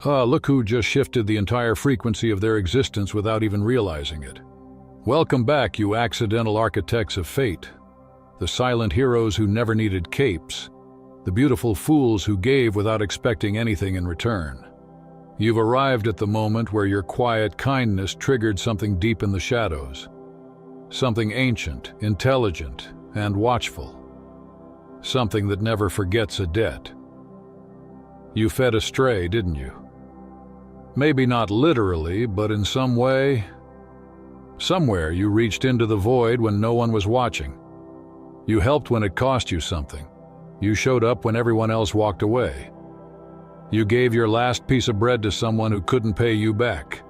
Look who just shifted the entire frequency of their existence without even realizing it. Welcome back, you accidental architects of fate. The silent heroes who never needed capes. The beautiful fools who gave without expecting anything in return. You've arrived at the moment where your quiet kindness triggered something deep in the shadows. Something ancient, intelligent, and watchful. Something that never forgets a debt. You fed a stray, didn't you? Maybe not literally, but in some way. Somewhere you reached into the void when no one was watching. You helped when it cost you something. You showed up when everyone else walked away. You gave your last piece of bread to someone who couldn't pay you back.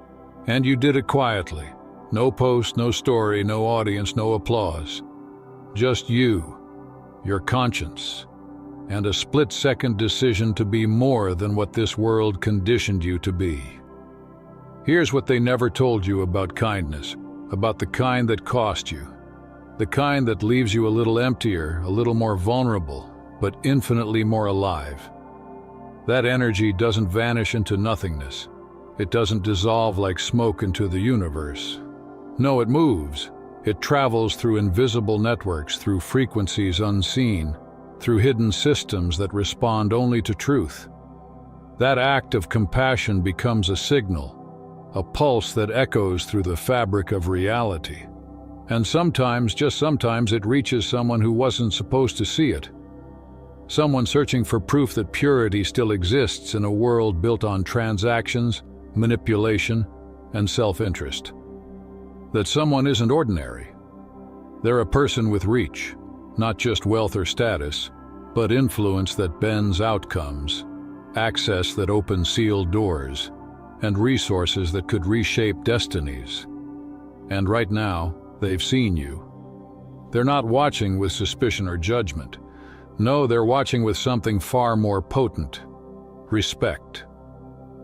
And you did it quietly. No post, no story, no audience, no applause. Just you, your conscience, and a split-second decision to be more than what this world conditioned you to be. Here's what they never told you about kindness, about the kind that cost you, the kind that leaves you a little emptier, a little more vulnerable, but infinitely more alive. That energy doesn't vanish into nothingness. It doesn't dissolve like smoke into the universe. No, it moves. It travels through invisible networks, through frequencies unseen, through hidden systems that respond only to truth. That act of compassion becomes a signal, a pulse that echoes through the fabric of reality. And sometimes, just sometimes, it reaches someone who wasn't supposed to see it. Someone searching for proof that purity still exists in a world built on transactions, manipulation, and self-interest. That someone isn't ordinary. They're a person with reach, not just wealth or status, but influence that bends outcomes, access that opens sealed doors, and resources that could reshape destinies. And right now, they've seen you. They're not watching with suspicion or judgment. No, they're watching with something far more potent: respect.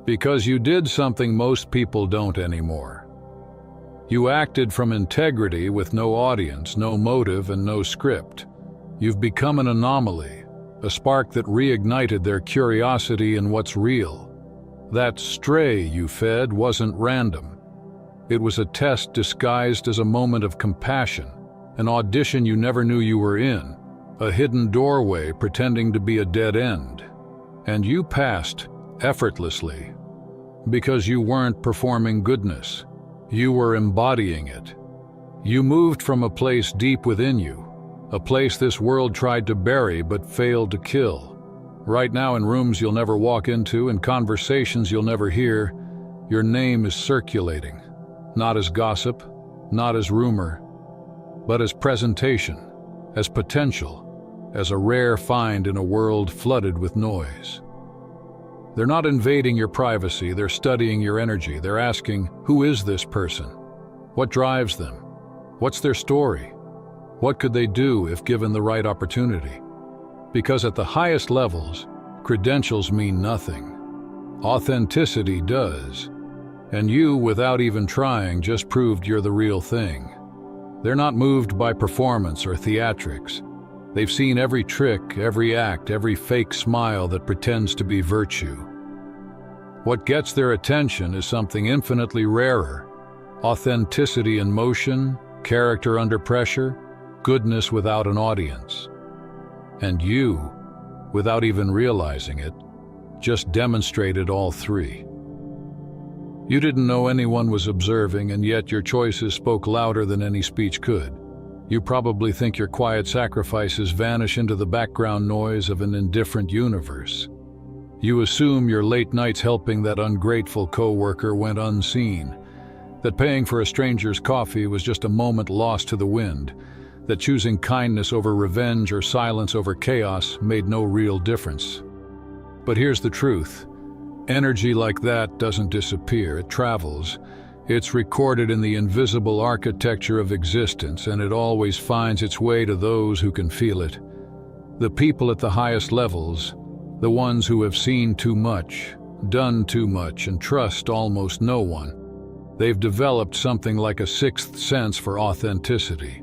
Because you did something most people don't anymore. You acted from integrity with no audience, no motive, and no script. You've become an anomaly, a spark that reignited their curiosity in what's real. That stray you fed wasn't random. It was a test disguised as a moment of compassion, an audition you never knew you were in, a hidden doorway pretending to be a dead end. And you passed effortlessly, because you weren't performing goodness. You were embodying it. You moved from a place deep within you, a place this world tried to bury but failed to kill. Right now, in rooms you'll never walk into, in conversations you'll never hear, your name is circulating, not as gossip, not as rumor, but as presentation, as potential, as a rare find in a world flooded with noise. They're not invading your privacy, they're studying your energy. They're asking, who is this person? What drives them? What's their story? What could they do if given the right opportunity? Because at the highest levels, credentials mean nothing. Authenticity does. And you, without even trying, just proved you're the real thing. They're not moved by performance or theatrics. They've seen every trick, every act, every fake smile that pretends to be virtue. What gets their attention is something infinitely rarer: authenticity in motion, character under pressure, goodness without an audience. And you, without even realizing it, just demonstrated all three. You didn't know anyone was observing, and yet your choices spoke louder than any speech could. You probably think your quiet sacrifices vanish into the background noise of an indifferent universe. You assume your late nights helping that ungrateful coworker went unseen, that paying for a stranger's coffee was just a moment lost to the wind, that choosing kindness over revenge or silence over chaos made no real difference. But here's the truth. Energy like that doesn't disappear, it travels. It's recorded in the invisible architecture of existence, and it always finds its way to those who can feel it. The people at the highest levels, the ones who have seen too much, done too much, and trust almost no one. They've developed something like a sixth sense for authenticity.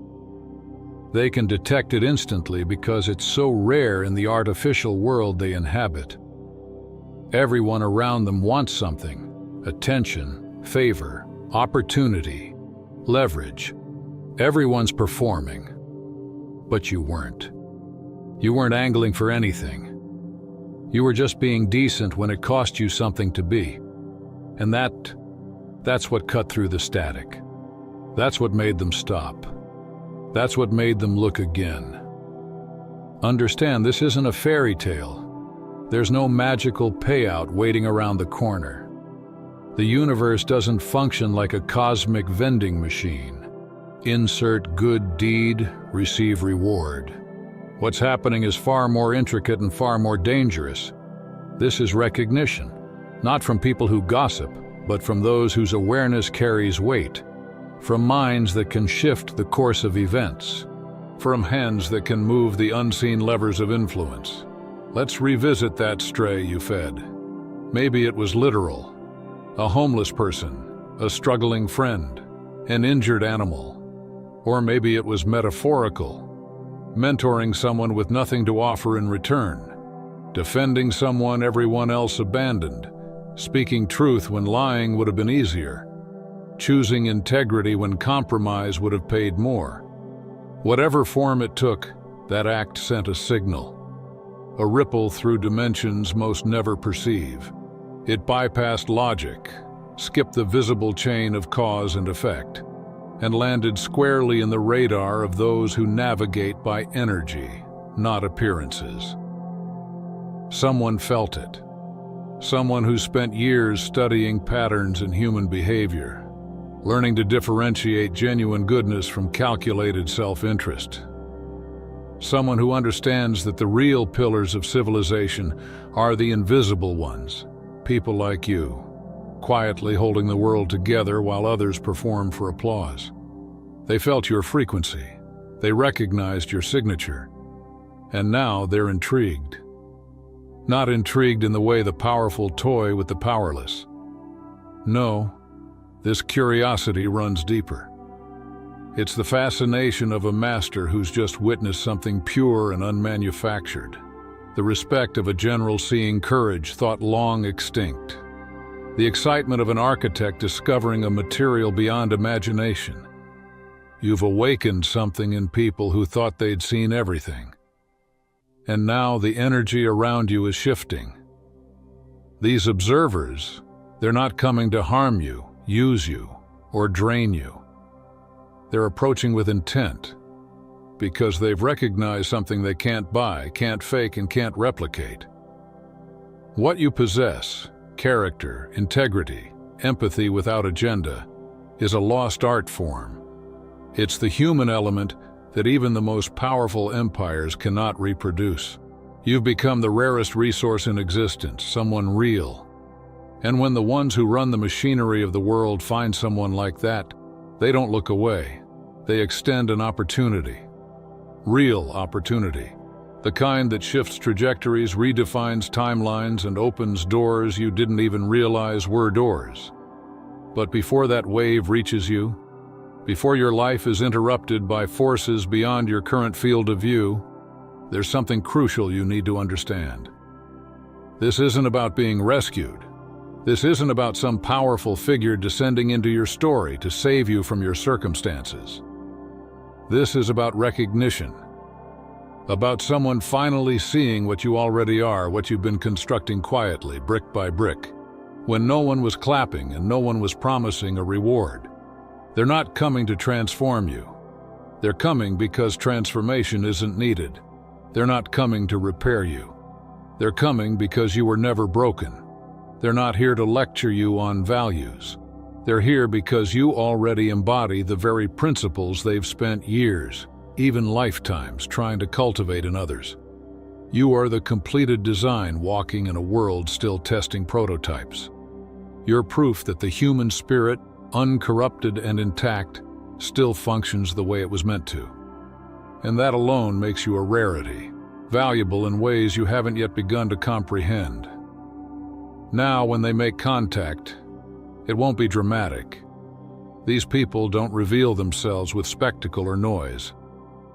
They can detect it instantly because it's so rare in the artificial world they inhabit. Everyone around them wants something: attention, favor, opportunity, leverage. Everyone's performing. But you weren't. You weren't angling for anything. You were just being decent when it cost you something to be. And that's what cut through the static. That's what made them stop. That's what made them look again. Understand, this isn't a fairy tale. There's no magical payout waiting around the corner. The universe doesn't function like a cosmic vending machine. Insert good deed, receive reward. What's happening is far more intricate and far more dangerous. This is recognition, not from people who gossip, but from those whose awareness carries weight, from minds that can shift the course of events, from hands that can move the unseen levers of influence. Let's revisit that stray you fed. Maybe it was literal: a homeless person, a struggling friend, an injured animal. Or maybe it was metaphorical: mentoring someone with nothing to offer in return, defending someone everyone else abandoned, speaking truth when lying would have been easier, choosing integrity when compromise would have paid more. Whatever form it took, that act sent a signal, a ripple through dimensions most never perceive. It bypassed logic, skipped the visible chain of cause and effect, and landed squarely in the radar of those who navigate by energy, not appearances. Someone felt it. Someone who spent years studying patterns in human behavior, learning to differentiate genuine goodness from calculated self-interest. Someone who understands that the real pillars of civilization are the invisible ones, people like you, quietly holding the world together while others perform for applause. They felt your frequency. They recognized your signature. And now they're intrigued. Not intrigued in the way the powerful toy with the powerless. No, this curiosity runs deeper. It's the fascination of a master who's just witnessed something pure and unmanufactured. The respect of a general seeing courage thought long extinct. The excitement of an architect discovering a material beyond imagination. You've awakened something in people who thought they'd seen everything. And now the energy around you is shifting. These observers, they're not coming to harm you, use you, or drain you. They're approaching with intent, because they've recognized something they can't buy, can't fake, and can't replicate. What you possess, character, integrity, empathy without agenda, is a lost art form. It's the human element that even the most powerful empires cannot reproduce. You've become the rarest resource in existence, someone real. And when the ones who run the machinery of the world find someone like that, they don't look away. They extend an opportunity. Real opportunity. The kind that shifts trajectories, redefines timelines, and opens doors you didn't even realize were doors. But before that wave reaches you, before your life is interrupted by forces beyond your current field of view, there's something crucial you need to understand. This isn't about being rescued. This isn't about some powerful figure descending into your story to save you from your circumstances. This is about recognition. About someone finally seeing what you already are, what you've been constructing quietly, brick by brick, when no one was clapping and no one was promising a reward. They're not coming to transform you. They're coming because transformation isn't needed. They're not coming to repair you. They're coming because you were never broken. They're not here to lecture you on values. They're here because you already embody the very principles they've spent years, even lifetimes, trying to cultivate in others. You are the completed design walking in a world still testing prototypes. You're proof that the human spirit, uncorrupted and intact, still functions the way it was meant to. And that alone makes you a rarity, valuable in ways you haven't yet begun to comprehend. Now, when they make contact, it won't be dramatic. These people don't reveal themselves with spectacle or noise.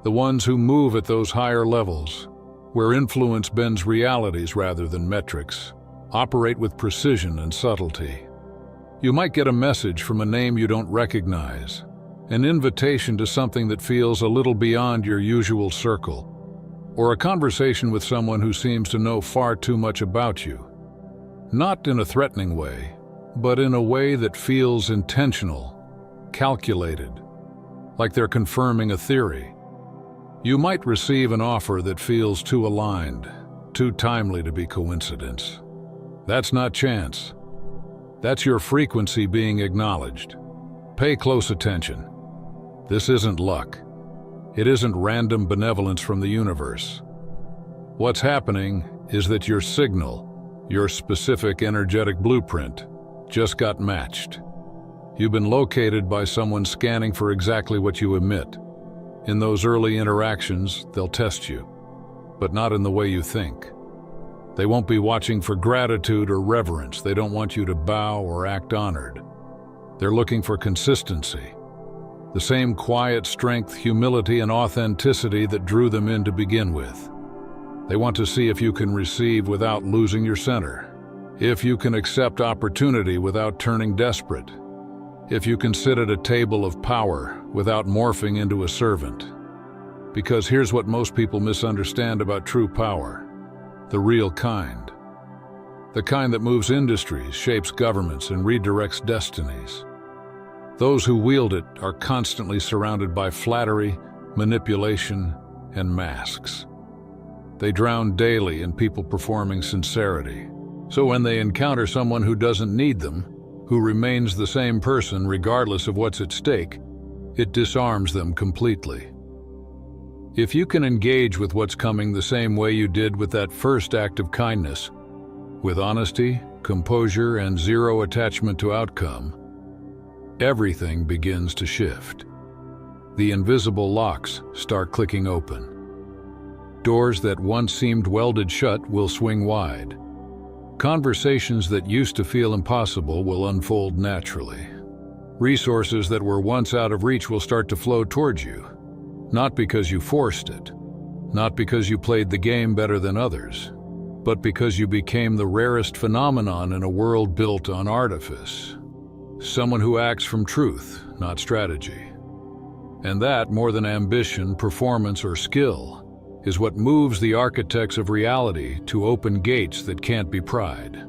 The ones who move at those higher levels, where influence bends realities rather than metrics, operate with precision and subtlety. You might get a message from a name you don't recognize, an invitation to something that feels a little beyond your usual circle, or a conversation with someone who seems to know far too much about you. Not in a threatening way, but in a way that feels intentional, calculated, like they're confirming a theory. You might receive an offer that feels too aligned, too timely to be coincidence. That's not chance. That's your frequency being acknowledged. Pay close attention. This isn't luck. It isn't random benevolence from the universe. What's happening is that your signal, your specific energetic blueprint, just got matched. You've been located by someone scanning for exactly what you emit. In those early interactions, they'll test you, but not in the way you think. They won't be watching for gratitude or reverence. They don't want you to bow or act honored. They're looking for consistency. The same quiet strength, humility, and authenticity that drew them in to begin with. They want to see if you can receive without losing your center. If you can accept opportunity without turning desperate. If you can sit at a table of power without morphing into a servant. Because here's what most people misunderstand about true power. The real kind. The kind that moves industries, shapes governments, and redirects destinies. Those who wield it are constantly surrounded by flattery, manipulation, and masks. They drown daily in people performing sincerity. So when they encounter someone who doesn't need them, who remains the same person regardless of what's at stake, it disarms them completely. If you can engage with what's coming the same way you did with that first act of kindness, with honesty, composure, and zero attachment to outcome, everything begins to shift. The invisible locks start clicking open. Doors that once seemed welded shut will swing wide. Conversations that used to feel impossible will unfold naturally. Resources that were once out of reach will start to flow towards you. Not because you forced it, not because you played the game better than others, but because you became the rarest phenomenon in a world built on artifice. Someone who acts from truth, not strategy. And that, more than ambition, performance, or skill, is what moves the architects of reality to open gates that can't be pried.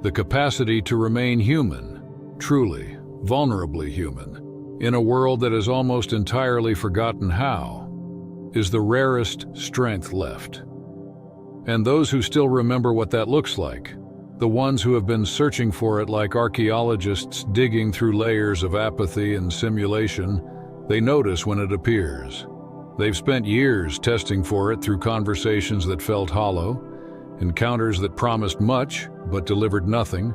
The capacity to remain human, truly, vulnerably human, in a world that has almost entirely forgotten how, is the rarest strength left. And those who still remember what that looks like, the ones who have been searching for it like archaeologists digging through layers of apathy and simulation, they notice when it appears. They've spent years testing for it through conversations that felt hollow, encounters that promised much but delivered nothing,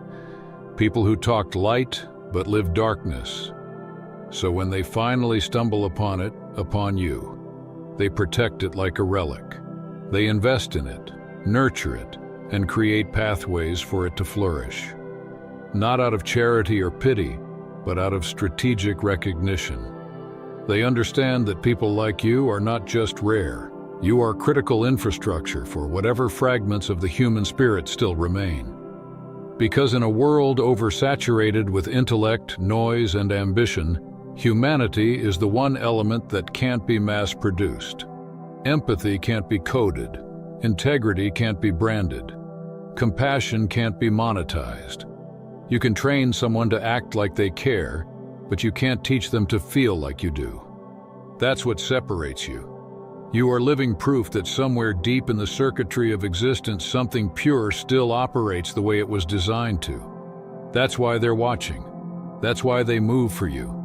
people who talked light but lived darkness. So when they finally stumble upon it, upon you, they protect it like a relic. They invest in it, nurture it, and create pathways for it to flourish. Not out of charity or pity, but out of strategic recognition. They understand that people like you are not just rare. You are critical infrastructure for whatever fragments of the human spirit still remain. Because in a world oversaturated with intellect, noise, and ambition, humanity is the one element that can't be mass-produced. Empathy can't be coded. Integrity can't be branded. Compassion can't be monetized. You can train someone to act like they care, but you can't teach them to feel like you do. That's what separates you. You are living proof that somewhere deep in the circuitry of existence, something pure still operates the way it was designed to. That's why they're watching. That's why they move for you.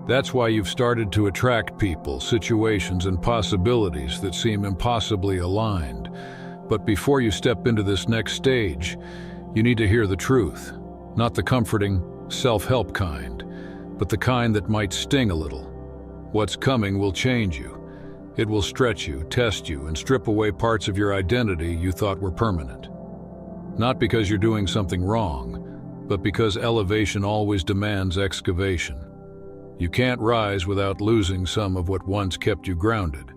That's why you've started to attract people, situations, and possibilities that seem impossibly aligned. But before you step into this next stage, you need to hear the truth. Not the comforting, self-help kind, but the kind that might sting a little. What's coming will change you. It will stretch you, test you, and strip away parts of your identity you thought were permanent. Not because you're doing something wrong, but because elevation always demands excavation. You can't rise without losing some of what once kept you grounded.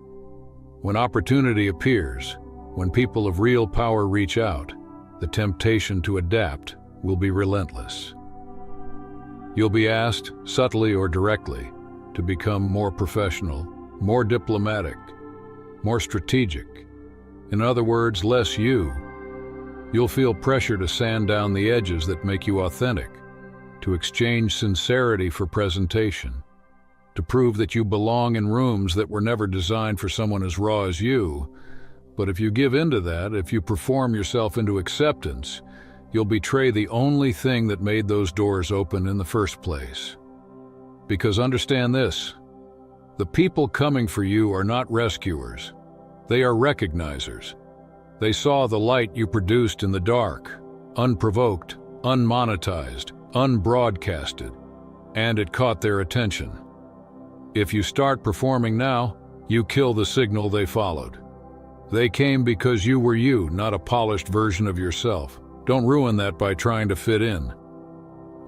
When opportunity appears, when people of real power reach out, the temptation to adapt will be relentless. You'll be asked, subtly or directly, to become more professional, more diplomatic, more strategic. In other words, less you. You'll feel pressure to sand down the edges that make you authentic, to exchange sincerity for presentation, to prove that you belong in rooms that were never designed for someone as raw as you. But if you give in to that, if you perform yourself into acceptance, you'll betray the only thing that made those doors open in the first place. Because understand this, the people coming for you are not rescuers. They are recognizers. They saw the light you produced in the dark, unprovoked, unmonetized, unbroadcasted, and it caught their attention. If you start performing now, you kill the signal they followed. They came because you were you, not a polished version of yourself. Don't ruin that by trying to fit in.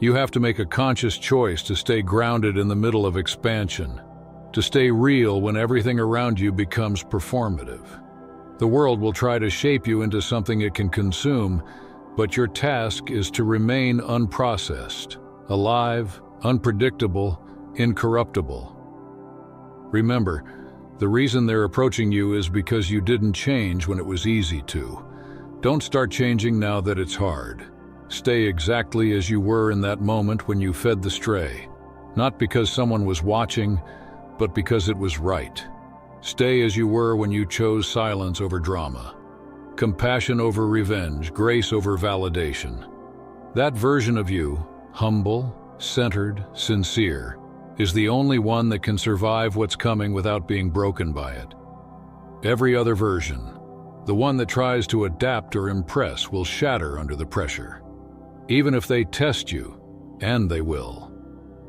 You have to make a conscious choice to stay grounded in the middle of expansion, to stay real when everything around you becomes performative. The world will try to shape you into something it can consume, but your task is to remain unprocessed, alive, unpredictable, incorruptible. Remember, the reason they're approaching you is because you didn't change when it was easy to. Don't start changing now that it's hard. Stay exactly as you were in that moment when you fed the stray, not because someone was watching, but because it was right. Stay as you were when you chose silence over drama, compassion over revenge, grace over validation. That version of you, humble, centered, sincere, is the only one that can survive what's coming without being broken by it. Every other version, the one that tries to adapt or impress, will shatter under the pressure. Even if they test you, and they will.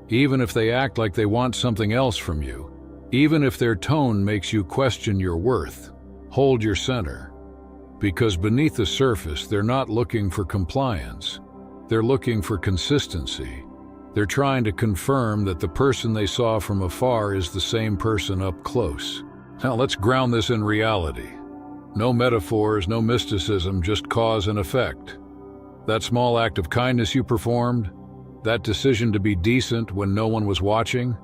Even if they act like they want something else from you. Even if their tone makes you question your worth, hold your center. Because beneath the surface, they're not looking for compliance. They're looking for consistency. They're trying to confirm that the person they saw from afar is the same person up close. Now let's ground this in reality. No metaphors, no mysticism, just cause and effect. That small act of kindness you performed, that decision to be decent when no one was watching,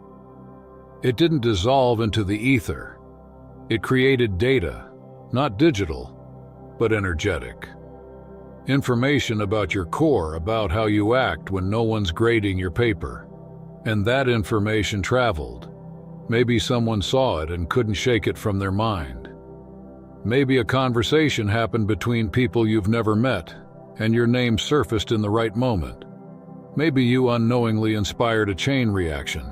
it didn't dissolve into the ether. It created data, not digital, but energetic. Information about your core, about how you act when no one's grading your paper. And that information traveled. Maybe someone saw it and couldn't shake it from their mind. Maybe a conversation happened between people you've never met, and your name surfaced in the right moment. Maybe you unknowingly inspired a chain reaction,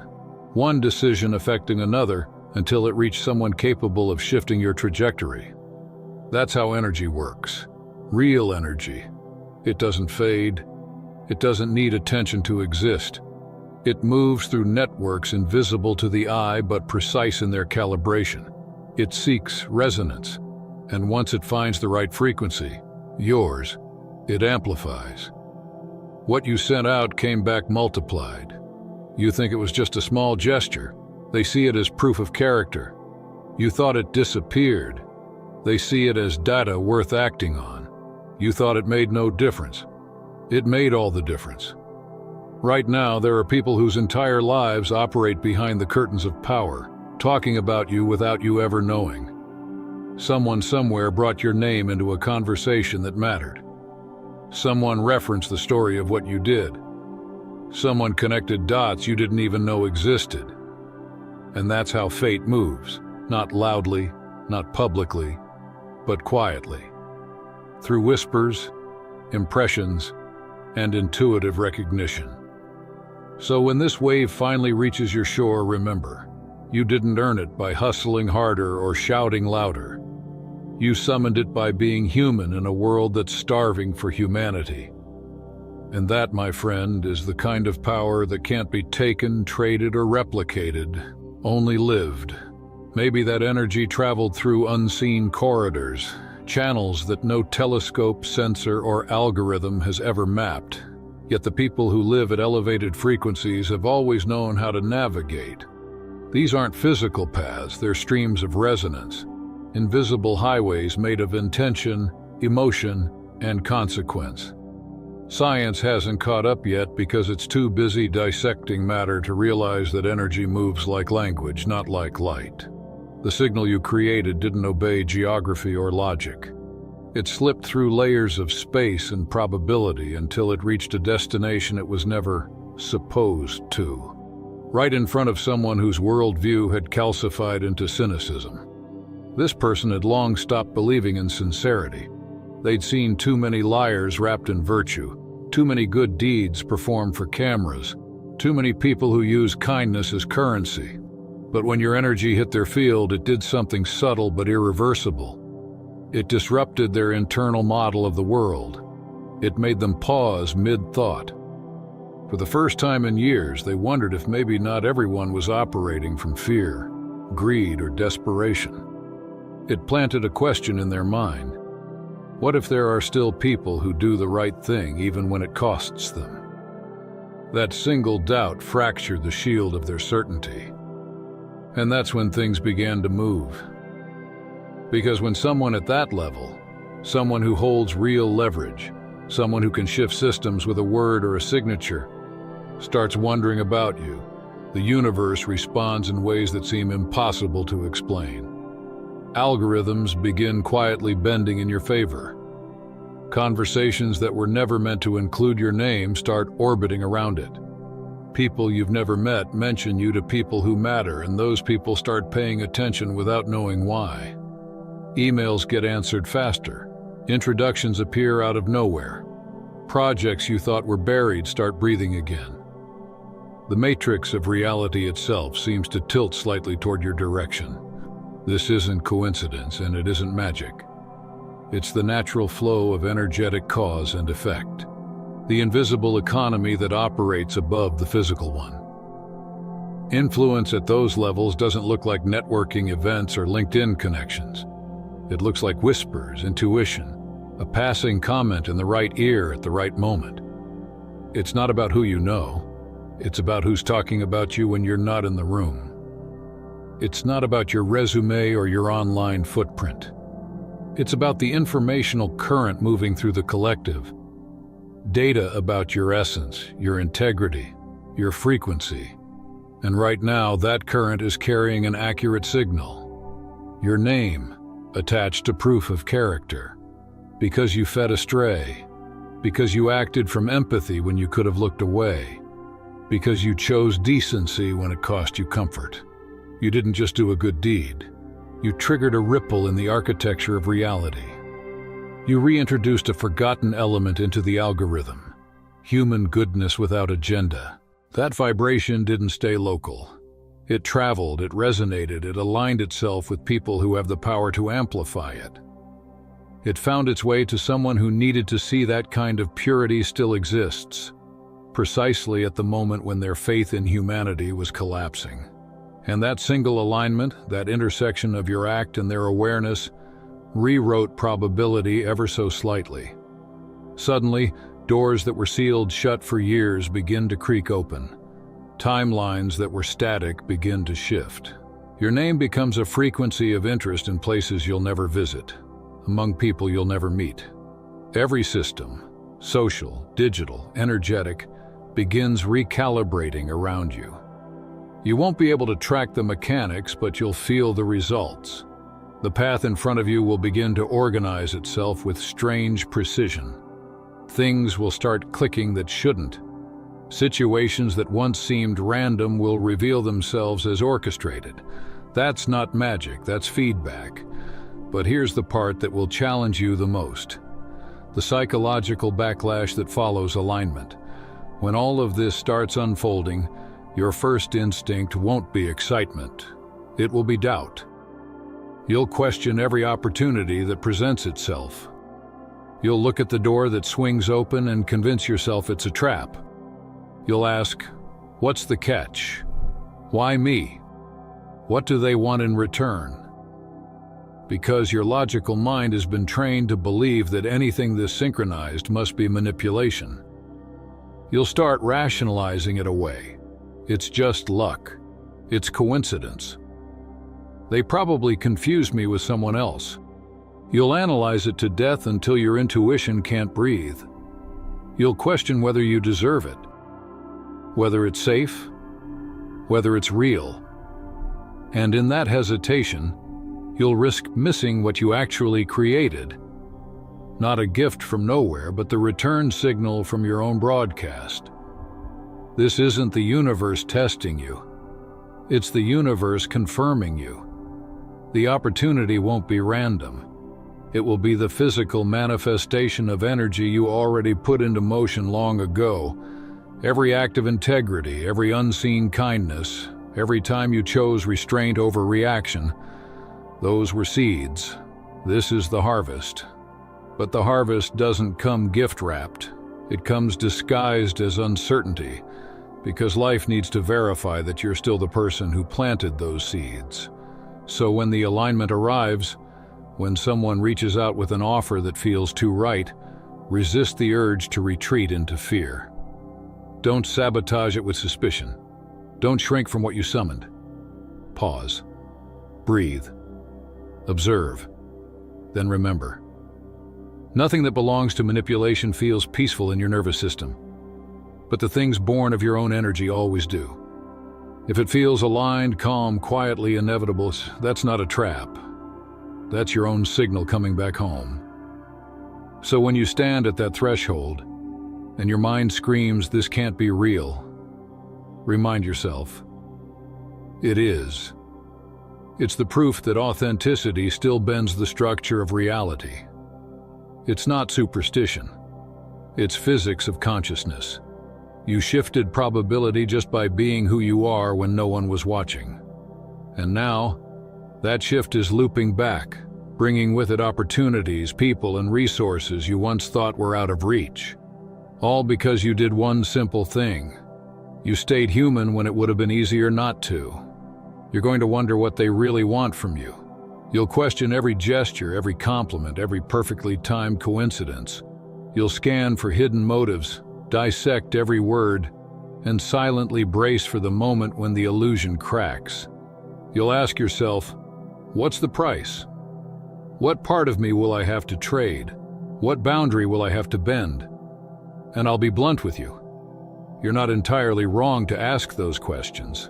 one decision affecting another until it reached someone capable of shifting your trajectory. That's how energy works. Real energy. It doesn't fade. It doesn't need attention to exist. It moves through networks invisible to the eye but precise in their calibration. It seeks resonance, and once it finds the right frequency, yours, it amplifies. What you sent out came back multiplied. You think it was just a small gesture. They see it as proof of character. You thought it disappeared. They see it as data worth acting on. You thought it made no difference. It made all the difference. Right now, there are people whose entire lives operate behind the curtains of power, talking about you without you ever knowing. Someone somewhere brought your name into a conversation that mattered. Someone referenced the story of what you did. Someone connected dots you didn't even know existed. And that's how fate moves, not loudly, not publicly, but quietly. Through whispers, impressions, and intuitive recognition. So when this wave finally reaches your shore, remember, you didn't earn it by hustling harder or shouting louder. You summoned it by being human in a world that's starving for humanity. And that, my friend, is the kind of power that can't be taken, traded, or replicated, only lived. Maybe that energy traveled through unseen corridors, channels that no telescope, sensor, or algorithm has ever mapped. Yet the people who live at elevated frequencies have always known how to navigate. These aren't physical paths, they're streams of resonance. Invisible highways made of intention, emotion, and consequence. Science hasn't caught up yet because it's too busy dissecting matter to realize that energy moves like language, not like light. The signal you created didn't obey geography or logic. It slipped through layers of space and probability until it reached a destination it was never supposed to. Right in front of someone whose worldview had calcified into cynicism. This person had long stopped believing in sincerity. They'd seen too many liars wrapped in virtue, too many good deeds performed for cameras, too many people who use kindness as currency. But when your energy hit their field, it did something subtle but irreversible. It disrupted their internal model of the world. It made them pause mid-thought. For the first time in years, they wondered if maybe not everyone was operating from fear, greed, or desperation. It planted a question in their mind. What if there are still people who do the right thing even when it costs them? That single doubt fractured the shield of their certainty. And that's when things began to move. Because when someone at that level, someone who holds real leverage, someone who can shift systems with a word or a signature, starts wondering about you, the universe responds in ways that seem impossible to explain. Algorithms begin quietly bending in your favor. Conversations that were never meant to include your name start orbiting around it. People you've never met mention you to people who matter, and those people start paying attention without knowing why. Emails get answered faster. Introductions appear out of nowhere. Projects you thought were buried start breathing again. The matrix of reality itself seems to tilt slightly toward your direction. This isn't coincidence, and it isn't magic. It's the natural flow of energetic cause and effect, the invisible economy that operates above the physical one. Influence at those levels doesn't look like networking events or LinkedIn connections. It looks like whispers, intuition, a passing comment in the right ear at the right moment. It's not about who you know. It's about who's talking about you when you're not in the room. It's not about your resume or your online footprint. It's about the informational current moving through the collective. Data about your essence, your integrity, your frequency. And right now, that current is carrying an accurate signal. Your name, attached to proof of character. Because you fed astray. Because you acted from empathy when you could have looked away. Because you chose decency when it cost you comfort. You didn't just do a good deed. You triggered a ripple in the architecture of reality. You reintroduced a forgotten element into the algorithm. Human goodness without agenda. That vibration didn't stay local. It traveled, it resonated, it aligned itself with people who have the power to amplify it. It found its way to someone who needed to see that kind of purity still exists, precisely at the moment when their faith in humanity was collapsing. And that single alignment, that intersection of your act and their awareness, rewrote probability ever so slightly. Suddenly, doors that were sealed shut for years begin to creak open. Timelines that were static begin to shift. Your name becomes a frequency of interest in places you'll never visit, among people you'll never meet. Every system, social, digital, energetic, begins recalibrating around you. You won't be able to track the mechanics, but you'll feel the results. The path in front of you will begin to organize itself with strange precision. Things will start clicking that shouldn't. Situations that once seemed random will reveal themselves as orchestrated. That's not magic, that's feedback. But here's the part that will challenge you the most. The psychological backlash that follows alignment. When all of this starts unfolding, your first instinct won't be excitement. It will be doubt. You'll question every opportunity that presents itself. You'll look at the door that swings open and convince yourself it's a trap. You'll ask, what's the catch? Why me? What do they want in return? Because your logical mind has been trained to believe that anything this synchronized must be manipulation. You'll start rationalizing it away. It's just luck. It's coincidence. They probably confused me with someone else. You'll analyze it to death until your intuition can't breathe. You'll question whether you deserve it, whether it's safe, whether it's real. And in that hesitation, you'll risk missing what you actually created. Not a gift from nowhere, but the return signal from your own broadcast. This isn't the universe testing you. It's the universe confirming you. The opportunity won't be random. It will be the physical manifestation of energy you already put into motion long ago. Every act of integrity, every unseen kindness, every time you chose restraint over reaction, those were seeds. This is the harvest. But the harvest doesn't come gift-wrapped. It comes disguised as uncertainty, because life needs to verify that you're still the person who planted those seeds. So when the alignment arrives, when someone reaches out with an offer that feels too right, resist the urge to retreat into fear. Don't sabotage it with suspicion. Don't shrink from what you summoned. Pause. Breathe. Observe. Then remember. Nothing that belongs to manipulation feels peaceful in your nervous system. But the things born of your own energy always do. If it feels aligned, calm, quietly inevitable, that's not a trap. That's your own signal coming back home. So when you stand at that threshold, and your mind screams, "This can't be real," remind yourself, it is. It's the proof that authenticity still bends the structure of reality. It's not superstition. It's physics of consciousness. You shifted probability just by being who you are when no one was watching. And now, that shift is looping back, bringing with it opportunities, people, and resources you once thought were out of reach. All because you did one simple thing. You stayed human when it would have been easier not to. You're going to wonder what they really want from you. You'll question every gesture, every compliment, every perfectly timed coincidence. You'll scan for hidden motives, dissect every word, and silently brace for the moment when the illusion cracks. You'll ask yourself, what's the price? What part of me will I have to trade? What boundary will I have to bend? And I'll be blunt with you. You're not entirely wrong to ask those questions.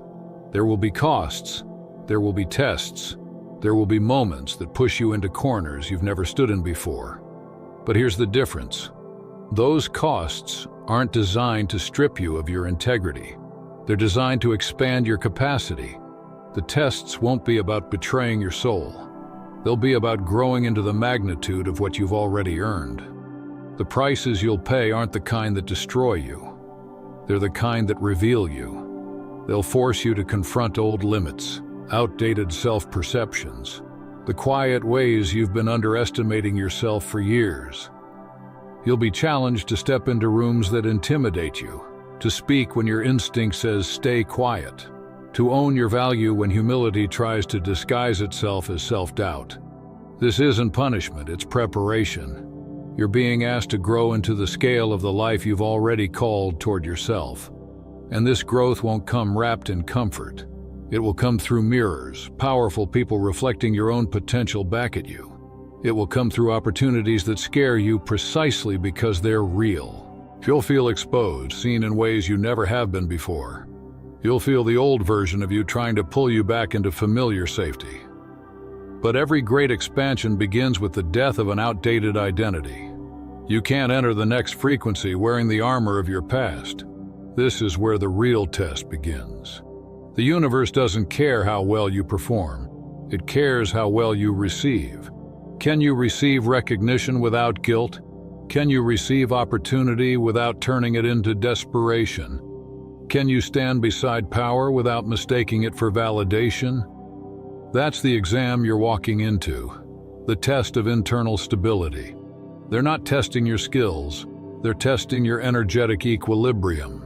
There will be costs. There will be tests. There will be moments that push you into corners you've never stood in before. But here's the difference. Those costs aren't designed to strip you of your integrity. They're designed to expand your capacity. The tests won't be about betraying your soul. They'll be about growing into the magnitude of what you've already earned. The prices you'll pay aren't the kind that destroy you. They're the kind that reveal you. They'll force you to confront old limits, outdated self-perceptions, the quiet ways you've been underestimating yourself for years. You'll be challenged to step into rooms that intimidate you, to speak when your instinct says stay quiet, to own your value when humility tries to disguise itself as self-doubt. This isn't punishment, it's preparation. You're being asked to grow into the scale of the life you've already called toward yourself. And this growth won't come wrapped in comfort. It will come through mirrors, powerful people reflecting your own potential back at you. It will come through opportunities that scare you precisely because they're real. You'll feel exposed, seen in ways you never have been before. You'll feel the old version of you trying to pull you back into familiar safety. But every great expansion begins with the death of an outdated identity. You can't enter the next frequency wearing the armor of your past. This is where the real test begins. The universe doesn't care how well you perform. It cares how well you receive. Can you receive recognition without guilt? Can you receive opportunity without turning it into desperation? Can you stand beside power without mistaking it for validation? That's the exam you're walking into, the test of internal stability. They're not testing your skills, they're testing your energetic equilibrium.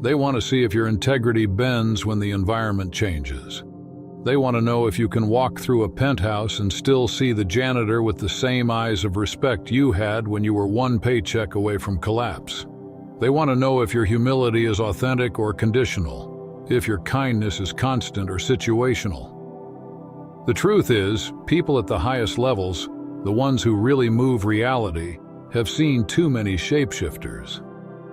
They want to see if your integrity bends when the environment changes. They want to know if you can walk through a penthouse and still see the janitor with the same eyes of respect you had when you were one paycheck away from collapse. They want to know if your humility is authentic or conditional, if your kindness is constant or situational. The truth is, people at the highest levels, The ones who really move reality have seen too many shapeshifters.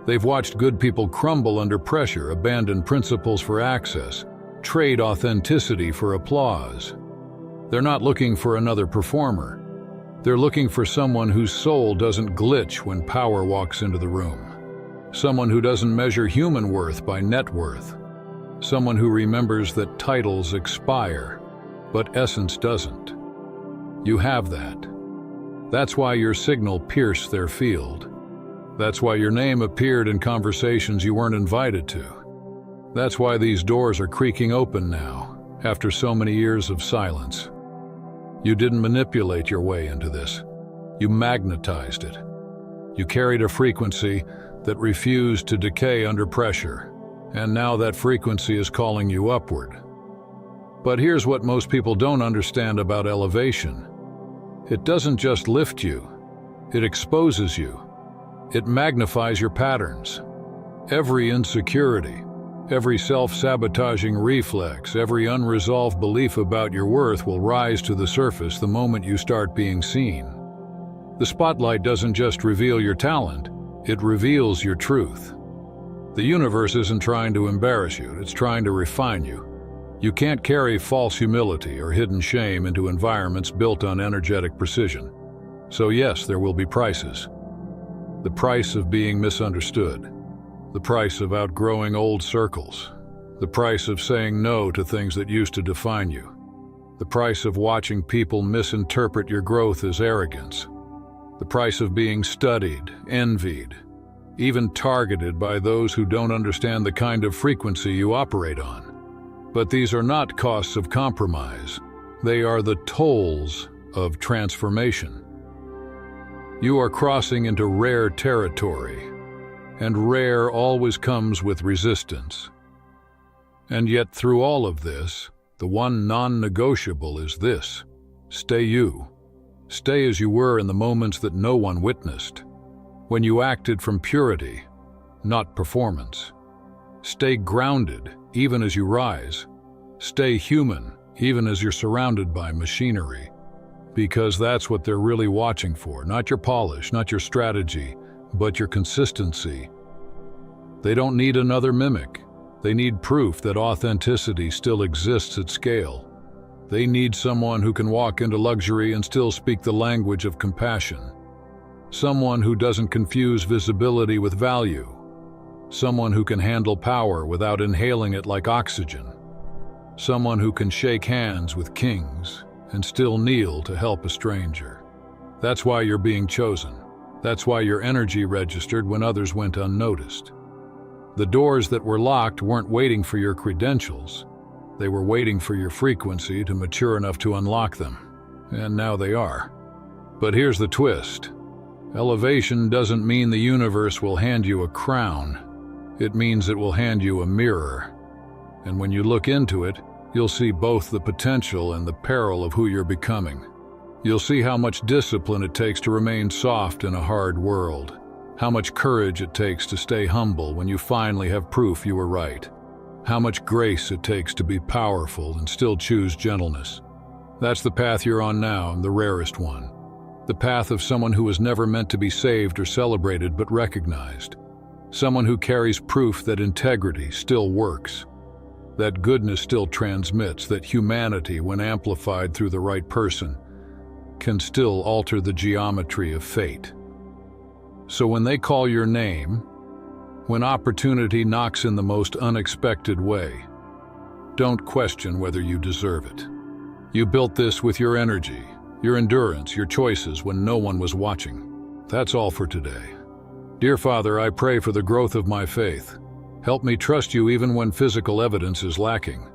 They've watched good people crumble under pressure, abandon principles for access, trade authenticity for applause. They're not looking for another performer. They're looking for someone whose soul doesn't glitch when power walks into the room. Someone who doesn't measure human worth by net worth. Someone who remembers that titles expire, but essence doesn't. You have that. That's why your signal pierced their field. That's why your name appeared in conversations you weren't invited to. That's why these doors are creaking open now, after so many years of silence. You didn't manipulate your way into this. You magnetized it. You carried a frequency that refused to decay under pressure, and now that frequency is calling you upward. But here's what most people don't understand about elevation. It doesn't just lift you, it exposes you. It magnifies your patterns. Every insecurity, every self-sabotaging reflex, every unresolved belief about your worth will rise to the surface the moment you start being seen. The spotlight doesn't just reveal your talent, it reveals your truth. The universe isn't trying to embarrass you, it's trying to refine you. You can't carry false humility or hidden shame into environments built on energetic precision. So yes, there will be prices. The price of being misunderstood. The price of outgrowing old circles. The price of saying no to things that used to define you. The price of watching people misinterpret your growth as arrogance. The price of being studied, envied, even targeted by those who don't understand the kind of frequency you operate on. But these are not costs of compromise. They are the tolls of transformation. You are crossing into rare territory, and rare always comes with resistance. And yet through all of this, the one non-negotiable is this: stay you. Stay as you were in the moments that no one witnessed, when you acted from purity, not performance. Stay grounded, even as you rise. Stay human, even as you're surrounded by machinery. Because that's what they're really watching for, not your polish, not your strategy, but your consistency. They don't need another mimic. They need proof that authenticity still exists at scale. They need someone who can walk into luxury and still speak the language of compassion. Someone who doesn't confuse visibility with value. Someone who can handle power without inhaling it like oxygen. Someone who can shake hands with kings and still kneel to help a stranger. That's why you're being chosen. That's why your energy registered when others went unnoticed. The doors that were locked weren't waiting for your credentials. They were waiting for your frequency to mature enough to unlock them. And now they are. But here's the twist. Elevation doesn't mean the universe will hand you a crown. It means it will hand you a mirror. And when you look into it, you'll see both the potential and the peril of who you're becoming. You'll see how much discipline it takes to remain soft in a hard world. How much courage it takes to stay humble when you finally have proof you were right. How much grace it takes to be powerful and still choose gentleness. That's the path you're on now, and the rarest one. The path of someone who was never meant to be saved or celebrated but recognized. Someone who carries proof that integrity still works. That goodness still transmits, that humanity, when amplified through the right person, can still alter the geometry of fate. So when they call your name, when opportunity knocks in the most unexpected way, don't question whether you deserve it. You built this with your energy, your endurance, your choices when no one was watching. That's all for today. Dear Father, I pray for the growth of my faith. Help me trust you even when physical evidence is lacking.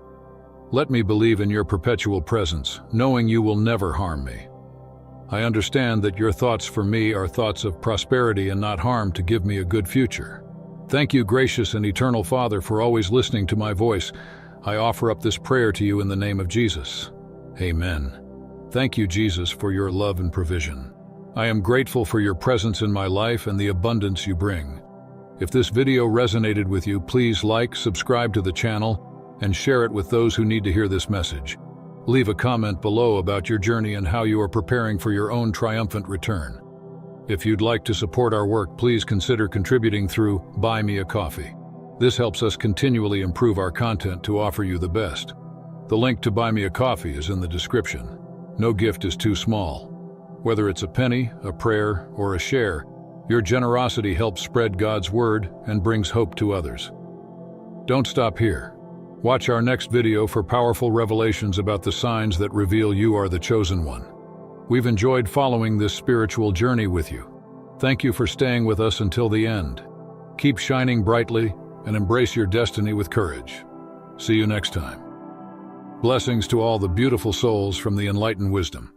Let me believe in your perpetual presence, knowing you will never harm me. I understand that your thoughts for me are thoughts of prosperity and not harm, to give me a good future. Thank you, gracious and eternal Father, for always listening to my voice. I offer up this prayer to you in the name of Jesus. Amen. Thank you, Jesus, for your love and provision. I am grateful for your presence in my life and the abundance you bring. If this video resonated with you, please like, subscribe to the channel, and share it with those who need to hear this message. Leave a comment below about your journey and how you are preparing for your own triumphant return. If you'd like to support our work, please consider contributing through Buy Me a Coffee. This helps us continually improve our content to offer you the best. The link to Buy Me a Coffee is in the description. No gift is too small. Whether it's a penny, a prayer, or a share, your generosity helps spread God's word and brings hope to others. Don't stop here. Watch our next video for powerful revelations about the signs that reveal you are the chosen one. We've enjoyed following this spiritual journey with you. Thank you for staying with us until the end. Keep shining brightly and embrace your destiny with courage. See you next time. Blessings to all the beautiful souls from the Enlightened Wisdom.